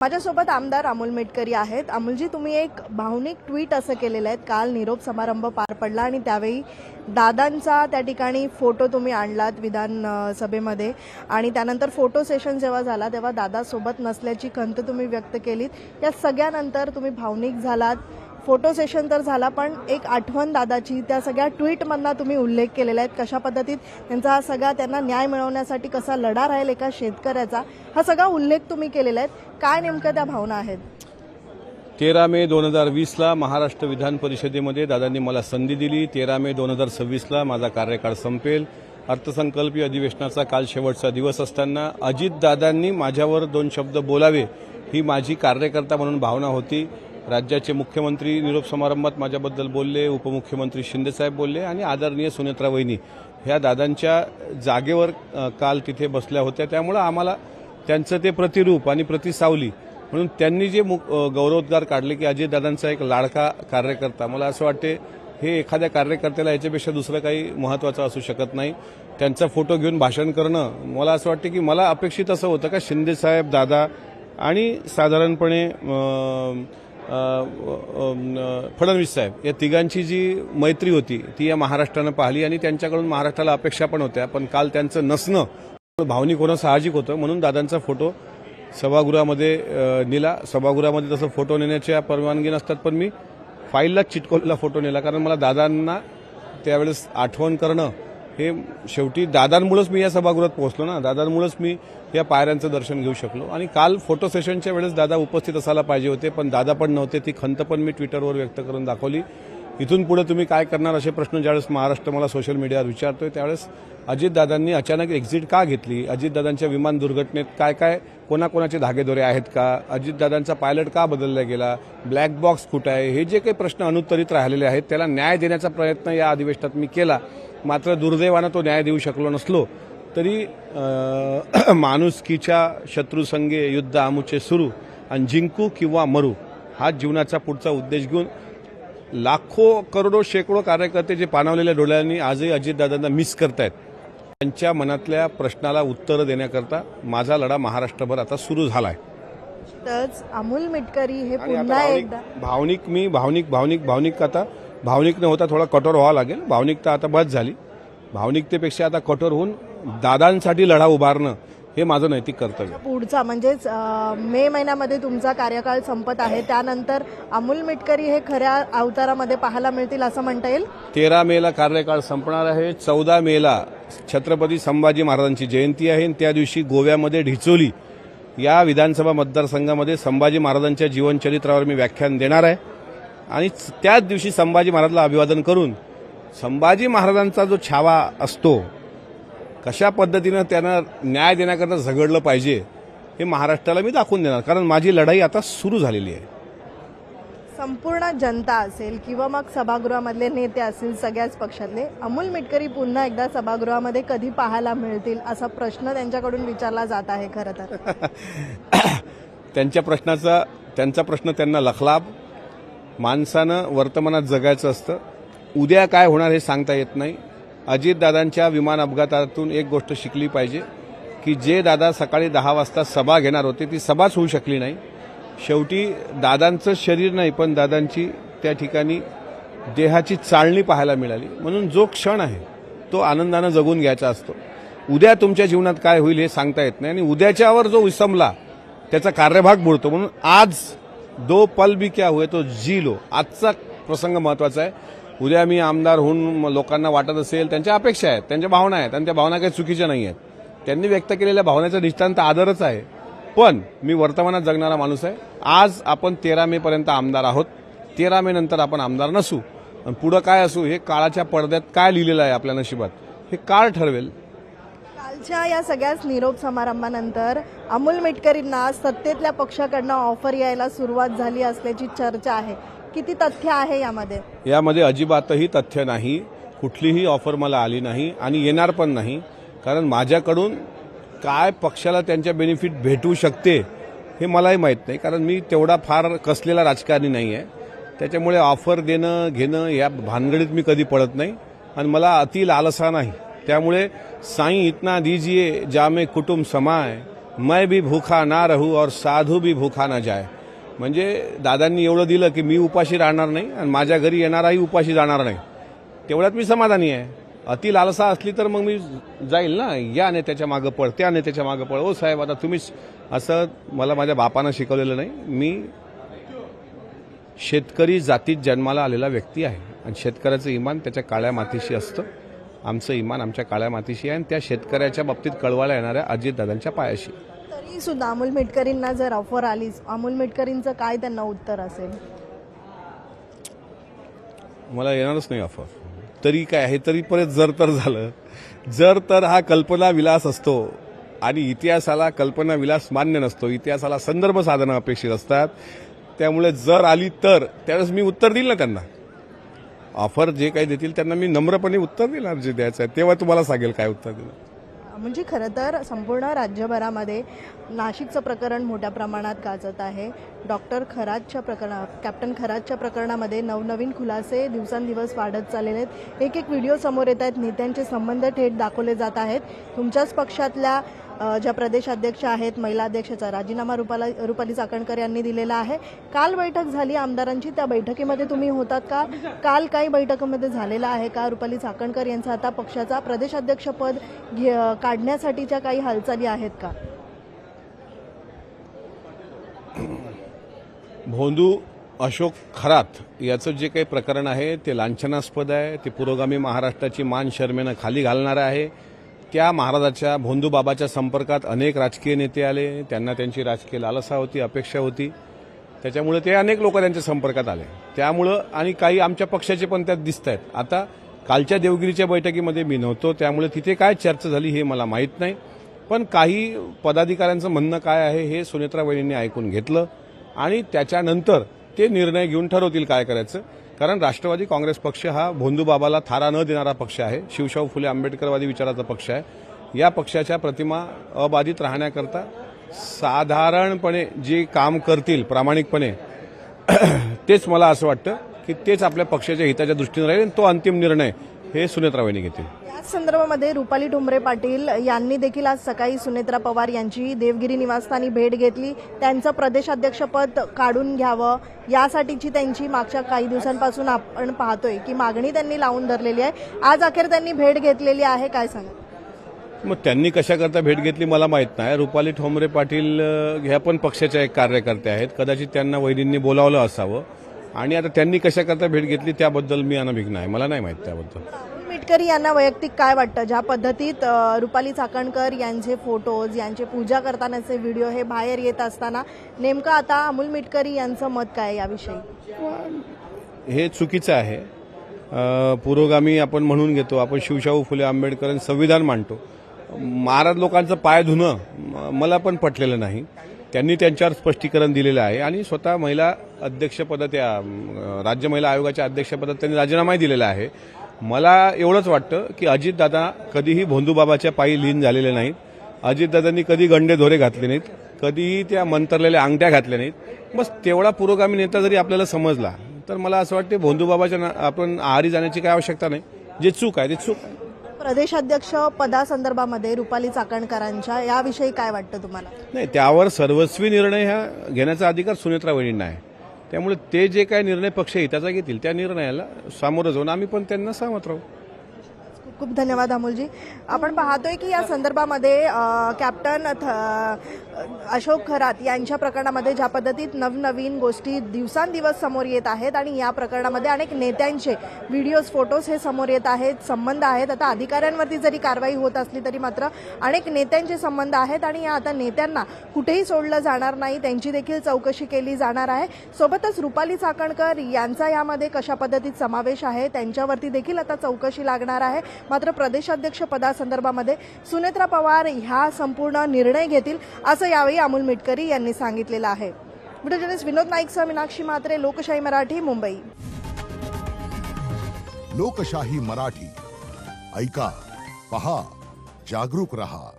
माझ्यासोबत आमदार अमोल मेटकरी आहेत। अमोलजी, तुम्ही एक भावनिक ट्विट असं केलेलं आहे। काल निरोप समारंभ पार पडला आणि त्यावेळी दादांचा त्या ठिकाणी फोटो तुम्ही आणलात विधानसभेमध्ये आणि त्यानंतर फोटो सेशन जेव्हा झाला तेव्हा दादासोबत नसल्याची खंत तुम्ही व्यक्त केलीत। या सगळ्यानंतर तुम्ही भावनिक झालात। फोटो सेशन तर झाला, पण एक आठवण दादाची त्या सगळ्या ट्विटमधला तुम्ही उल्लेख केलेला आहे। कशा पद्धतीत त्यांचा हा सगळा त्यांना न्याय मिळवण्यासाठी कसा लढा राहील एका शेतकऱ्याचा, हा सगळा उल्लेख तुम्ही केलेला आहे। काय नेमकं त्या भावना आहेत? 13 मे 2020ला महाराष्ट्र विधान परिषदेमध्ये दादांनी मला संधी दिली। 13 मे 2026ला माझा कार्यकाळ संपेल। अर्थसंकल्पीय अधिवेशनाचा काल शेवटचा दिवस असताना अजितदादांनी माझ्यावर 2 शब्द बोलावे ही माझी कार्यकर्ता म्हणून भावना होती। राज्याचे मुख्यमंत्री निरोप समारंभात माझ्याबद्दल बोलले, उपमुख्यमंत्री शिंदेसाहेब बोलले आणि आदरणीय सुनेत्रा वहिनी ह्या दादांच्या जागेवर काल तिथे बसल्या होत्या। त्यामुळे आम्हाला त्यांचं ते प्रतिरूप आणि प्रतिसावली म्हणून त्यांनी जे गौरवोद्गार काढले की अजितदादांचा एक लाडका कार्यकर्ता, मला असं वाटते हे एखाद्या कार्यकर्त्याला याच्यापेक्षा दुसरं काही महत्त्वाचं असू शकत नाही। त्यांचा फोटो घेऊन भाषण करणं, मला असं वाटते की मला अपेक्षित असं होतं का शिंदेसाहेब, दादा आणि साधारणपणे फडणवीस साहेब या तिघांची जी मैत्री होती ती या महाराष्ट्रानं पाहिली आणि त्यांच्याकडून महाराष्ट्राला अपेक्षा पण होत्या, पण काल त्यांचं नसणं भावनिक होणं साहजिक होतं। म्हणून दादांचा फोटो सभागृहामध्ये नेला। सभागृहामध्ये तसं फोटो नेण्याच्या परवानगी नसतात, पण मी फाईललाच चिटकवलेला फोटो नेला, कारण मला दादांना त्यावेळेस आठवण करणं हे शेवटी दादांमुळेच मी या सभागृहात पोहोचलो ना, दादांमुळेच मी या पायऱ्यांचं दर्शन घेऊ शकलो। आणि काल फोटो सेशनच्या वेळेस दादा उपस्थित असायला पाहिजे होते, पण दादा पण नव्हते। ती खंत पण मी ट्विटरवर व्यक्त करून दाखवली। इथून पुढे तुम्ही काय करणार असे प्रश्न ज्यावेळेस महाराष्ट्र मला सोशल मीडियावर विचारतोय त्यावेळेस अजितदादांनी अचानक एक्झिट का घेतली, अजितदादांच्या विमान दुर्घटनेत काय काय कोणाकोणाचे धागेदोरे आहेत का, अजितदादांचा पायलट का बदलला गेला, ब्लॅक बॉक्स कुठे आहे, हे जे काही प्रश्न अनुत्तरित राहिलेले आहेत त्याला न्याय देण्याचा प्रयत्न या अधिवेशनात मी केला। मात्र दुर्दैवानं तो न्याय देऊ शकलो नसलो तरी माणुसकीच्या शत्रुसंगे युद्ध आमुचे सुरू आणि जिंकू किंवा मरू हा जीवनाचा पुढचा उद्देश घेऊन लाखो करोडो शेकडो कार्यकर्ते जे पाणावलेल्या डोळ्यांनी आजही अजितदादांना मिस करतायत, त्यांच्या मनातल्या प्रश्नाला उत्तर देण्याकरता माझा लढा महाराष्ट्रभर आता सुरू झालाय। तच अमोल मेटकरी हे पुन्हा एकदा भावनिक आता भावनिक न होता थोडा कठोर व्हावं लागेल। भावनिकता आता बस झाली। भावनिकतेपेक्षा आता कठोर होऊन दादांसाठी लढा उभारणं हे माझं नैतिक कर्तव्य। पुढचा म्हणजेच मे महिन्यामध्ये तुमचा कार्यकाळ संपत आहे, त्यानंतर अमोल मेटकरी हे खऱ्या अवतारामध्ये पाहायला मिळतील असं म्हणता येईल। 13 मेला कार्यकाळ संपणार आहे। 14 मेला छत्रपती संभाजी महाराजांची जयंती आहे आणि त्या दिवशी गोव्यामध्ये ढिचोली या विधानसभा मतदारसंघामध्ये संभाजी महाराजांच्या जीवनचरित्रावर मी व्याख्यान देणार आहे आणि त्याच दिवशी संभाजी महाराजांना अभिवादन करून संभाजी महाराजांचा जो छावा असतो कशा पद्धतीनं त्यांना न्याय देण्याकरता झगडलं पाहिजे हे महाराष्ट्राला मी दाखवून देणार, कारण माझी लढाई आता सुरू झालेली आहे। संपूर्ण जनता असेल किंवा मग सभागृहामधले नेते असतील सगळ्याच पक्षातले, अमोल मेटकरी पुन्हा एकदा सभागृहामध्ये कधी पाहायला मिळतील असा प्रश्न त्यांच्याकडून विचारला जात आहे। खरं तर त्यांचा प्रश्न त्यांना लखलाभ। माणसानं वर्तमानात जगायचं असतं, उद्या काय होणार हे सांगता येत नाही। अजितदादांच्या विमान अपघातातून एक गोष्ट शिकली पाहिजे की जे दादा सकाळी 10 वाजता सभा घेणार होते ती सभाच होऊ शकली नाही। शेवटी दादांचं शरीर नाही पण दादांची त्या ठिकाणी देहाची चाळणी पाहायला मिळाली। म्हणून जो क्षण आहे तो आनंदानं जगून घ्यायचा असतो। उद्या तुमच्या जीवनात काय होईल हे सांगता येत नाही आणि उद्याच्यावर जो विसंबला त्याचा कार्यभाग बुडतो। म्हणून आज दो पल भी क्या हुए तो जी लो, आजचा प्रसंग महत्वाचा आहे। उद्या मी आमदार होऊन लोकांना वाटत असेल, त्यांच्या अपेक्षा आहेत, त्यांच्या भावना आहेत आणि त्या भावना काही चुकीच्या नाही आहेत। त्यांनी व्यक्त केलेल्या भावनेचा दृष्टांत आदरच आहे, पण मी वर्तमानात जगणारा माणूस आहे। आज आपण 13 मे पर्यंत आमदार आहोत, 13 मे नंतर आपण आमदार नसू आणि पुढे काय असू हे काळाच्या पडद्यात काय लिहिलेलं आहे आपल्या नशिबात हे काळ ठरवेल। कालच्या या सगळ्याच निरोप समारंभानंतर अमोल मेटकरींना सत्तेतल्या पक्षाकडनं ऑफर यायला सुरुवात झाली असल्याची चर्चा आहे। किती तथ्य आहे यामध्ये? यामध्ये अजिबातही तथ्य नाही। कुठलीही ऑफर मला आली नाही आणि येणार पण नाही, कारण माझ्याकडून काय पक्षाला त्यांच्या बेनिफिट भेटू शकते हे मलाही माहीत नाही, कारण मी तेवढा फार कसलेला राजकारणी नाही आहे। त्याच्यामुळे ऑफर देणं घेणं या भानगडीत मी कधी पडत नाही आणि मला अति लालसा नाही। त्यामुळे साईं इतना दीजिए जामे कुटुंब समाए, मैं भी भूखा ना रहूं और साधू भी भूखा ना जाए. म्हणजे दादांनी एवढं दिलं की मी उपाशी राहणार नाही आणि माझ्या घरी येणाराही उपाशी जाणार नाही. तेवढ्यात मी समाधानी आहे. अति लालसा असली तर मग मी जाईल ना, या नेत्याच्या मागं पळ, त्या नेत्याच्या मागं पळ. ओ साहेब, आता तुम्हीच असं मला माझ्या बापानं शिकवलेलं नाही. मी शेतकरी जातीत जन्माला आलेला व्यक्ती आहे आणि शेतकऱ्याचं इमान त्याच्या काळ्या मातीशी असतं. आमचं इमान आमच्या काळ्या मातीशी आहे आणि त्या शेतकऱ्याच्या बाबतीत कळवायला येणाऱ्या अजितदादांच्या पायाशी. तरी सुद्धा अमोल मिटकरींना जर ऑफर आलीच, अमोल मिटकरींचं काय त्यांना उत्तर असेल? मला येणारच नाही ऑफर. तरी काय आहे, तरी परत जर तर झालं, जर तर हा कल्पना विलास असतो आणि इतिहासाला कल्पना विलास मान्य नसतो. इतिहासाला संदर्भ साधनं अपेक्षित असतात. त्यामुळे जर आली तर त्यावेळेस मी उत्तर देईल ना त्यांना. ऑफर जे काही देतील त्यांना मी नम्रपणे उत्तर देणार जे द्यायचं आहे, तेव्हा तुम्हाला सांगेल काय उत्तर देणार. म्हणजे खरं तर संपूर्ण राज्यभरामध्ये नाशिकचं प्रकरण मोठ्या प्रमाणात गाजत आहे. कॅप्टन खरातच्या प्रकरणामध्ये नवनवीन खुलासे दिवसांदिवस वाढत चाललेले आहेत. एक व्हिडिओ समोर येत आहेत. नेत्यांचे संबंध थेट दाखवले जात आहेत. तुमच्याच पक्षातल्या ज्या प्रदेशाध्यक्ष आहेत, महिला अध्यक्षाचा राजीनामा रुपाली चाकणकर यांनी दिलेला आहे. काल बैठक झाली आमदारांची, त्या बैठकीमध्ये तुम्ही होतात का? काल काही बैठकीमध्ये झालेला आहे का? रुपाली चाकणकर यांचं आता पक्षाचा प्रदेशाध्यक्षपद काढण्यासाठीच्या काही हालचाली आहेत का? भोंदू अशोक खरात याचं जे काही प्रकरण आहे ते लांछनास्पद आहे. ते पुरोगामी महाराष्ट्राची मान शर्मेनं खाली घालणारं आहे. त्या महाराजाच्या भोंदूबाबाच्या संपर्कात अनेक राजकीय नेते आले. त्यांना त्यांची राजकीय लालसा होती, अपेक्षा होती. त्याच्यामुळे ते अनेक लोक त्यांच्या संपर्कात आले. त्यामुळं आणि काही आमच्या पक्षाचे पण त्यात दिसत आहेत. आता कालच्या देवगिरीच्या बैठकीमध्ये मी नव्हतो, त्यामुळे तिथे काय चर्चा झाली हे मला माहीत नाही. पण काही पदाधिकाऱ्यांचं म्हणणं काय आहे हे सुनेत्रा वहिनींनी ऐकून घेतलं आणि त्याच्यानंतर ते निर्णय घेऊन ठरवतील काय करायचं. कारण राष्ट्रवादी काँग्रेस पक्ष हा भोंदूबाबाला थारा न देणारा पक्ष आहे. शिवशाहू फुले आंबेडकरवादी विचाराचा पक्ष आहे. या पक्षाच्या प्रतिमा अबाधित राहण्याकरता साधारणपणे जे काम करतील प्रामाणिकपणे तेच मला असं वाटतं की तेच आपल्या पक्षाच्या हिताच्या दृष्टीने राहील आणि तो अंतिम निर्णय हे सुनेत्रा वहिनी घेतील. याच संदर्भामध्ये रुपाली ठोंबरे पाटील यांनी देखील आज सकाळी सुनेत्रा पवार यांची देवगिरी निवासस्थानी भेट घेतली. त्यांचं प्रदेशाध्यक्षपद काढून घ्यावं यासाठीची त्यांची मागच्या काही दिवसांपासून आपण पाहतोय की मागणी त्यांनी लावून धरलेली आहे. आज अखेर त्यांनी भेट घेतलेली आहे. काय सांगा? मग त्यांनी कशाकरता भेट घेतली मला माहीत नाही. रुपाली ठोंबरे पाटील ह्या पण पक्षाच्या एक कार्यकर्ते आहेत. कदाचित त्यांना वहिनींनी बोलावलं असावं आणि आता त्यांनी कशाकरता भेट घेतली त्याबद्दल मी अनभिज्ञ आहे. मला नाही माहीत त्याबद्दल. मिटकरी यांना वैयक्तिक काय वाटतं, ज्या पद्धतीत रुपाली चाकणकर यांचे फोटोज, यांचे पूजा करतानाचे व्हिडिओ हे बाहेर येत असताना नेमकं आता अमोल मिटकरी यांचं मत काय याविषयी? हे चुकीचं आहे. पुरोगामी आपण म्हणून घेतो, आपण शिवशाहू फुले आंबेडकर संविधान मांडतो. महाराज लोकांचं पाय धुणं मला पण पटलेलं नाही. त्यांनी त्यांच्यावर स्पष्टीकरण दिलेलं आहे आणि स्वतः महिला अध्यक्षपद, त्या राज्य महिला आयोगाच्या अध्यक्षपदात त्यांनी राजीनामाही दिलेला आहे. मला एवढंच वाटतं की अजितदादा कधीही भोंदूबाबाच्या पायी लीन झालेले नाहीत. अजितदादांनी कधी गंडे धोरे घातले नाहीत, कधीही त्या मंतरलेल्या अंगठ्या घातल्या नाहीत. बस तेवढा पुरोगामी नेता जरी आपल्याला समजला तर मला असं वाटतं भोंदूबाबाच्या आपण आहारी जाण्याची काही आवश्यकता नाही. जे चूक आहे ते चूक आहे. प्रदेशाध्यक्ष पदासंदर्भामध्ये रुपाली चाकणकरांच्या याविषयी काय वाटतं तुम्हाला? नाही, त्यावर सर्वस्वी निर्णय हा घेण्याचा अधिकार सुनेत्रा वहिनींना आहे. त्यामुळे ते जे काही निर्णय पक्ष हिताचा घेतील त्या निर्णयाला सामोरं जाऊन आम्ही पण त्यांना सहमत राहू. खूप खूप धन्यवाद अमोलजी. आपण पाहतोय की या संदर्भामध्ये कॅप्टन अशोक खरात यांच्या प्रकरणामध्ये ज्या पद्धतीत नवनवीन गोष्टी दिवसांदिवस समोर येत आहेत आणि या प्रकरणामध्ये अनेक नेत्यांचे व्हिडिओज, फोटोज हे समोर येत आहेत, संबंध आहेत. आता अधिकाऱ्यांवरती जरी कारवाई होत असली तरी मात्र अनेक नेत्यांचे संबंध आहेत आणि या आता नेत्यांना कुठेही सोडलं जाणार नाही, त्यांची देखील चौकशी केली जाणार आहे. सोबतच रुपाली चाकणकर यांचा यामध्ये कशा पद्धतीत समावेश आहे त्यांच्यावरती देखील आता चौकशी लागणार आहे. मात्र प्रदेशाध्यक्ष पदासंदर्भामध्ये सुनेत्रा पवार ह्या संपूर्ण निर्णय घेतील असं यावेळी अमोल मिटकरी यांनी सांगितलेलं आहे. व्हिडिओ जर्नलिस्ट विनोद नाईकसह मीनाक्षी म्हात्रे, लोकशाही मराठी, मुंबई. लोकशाही मराठी ऐका, पहा, जागरूक रहा.